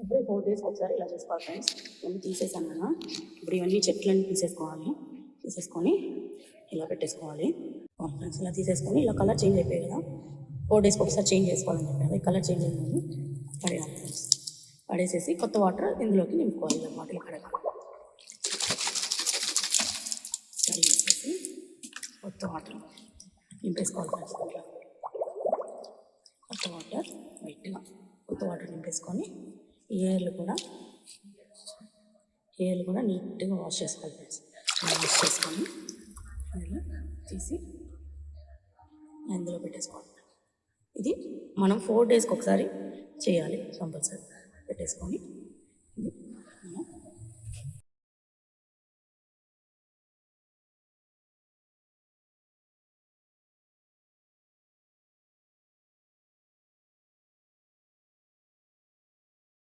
Every 4 డేస్కి ఒకసారి ఇలా చేసుకోవాలి ఫ్రెండ్స్. ఇవన్నీ తీసేసాను కదా, ఇప్పుడు ఇవన్నీ చెట్లన్నీ తీసేసుకొని ఇలా పెట్టేసుకోవాలి ఫ్రెండ్స్. ఇలా తీసేసుకొని ఇలా కలర్ చేంజ్ అయిపోయాయి కదా, 4 డేస్కి ఒకసారి చేంజ్ చేసుకోవాలని చెప్పి అది కలర్ చేంజ్ అయిందని పడేయాలి ఫ్రెండ్స్. పడేసేసి కొత్త వాటర్ ఇందులోకి నింపుకోవాలి. ఇలా బాటిల్ కడగాలి, కడిగేసేసి కొత్త వాటర్ నింపేసుకోవాలి ఫ్రెండ్స్. ఇట్లా కొత్త వాటర్ వైట్గా కొత్త వాటర్ నింపేసుకొని ఏర్లు కూడా నీట్గా వాష్ చేసుకోవాలి ఫ్రెండ్స్. వాష్ చేసుకొని ఇలా తీసి ఇందులో పెట్టేసుకోవాలి. ఇది మనం 4 డేస్కి ఒకసారి చేయాలి కంపల్సరీ. పెట్టేసుకొని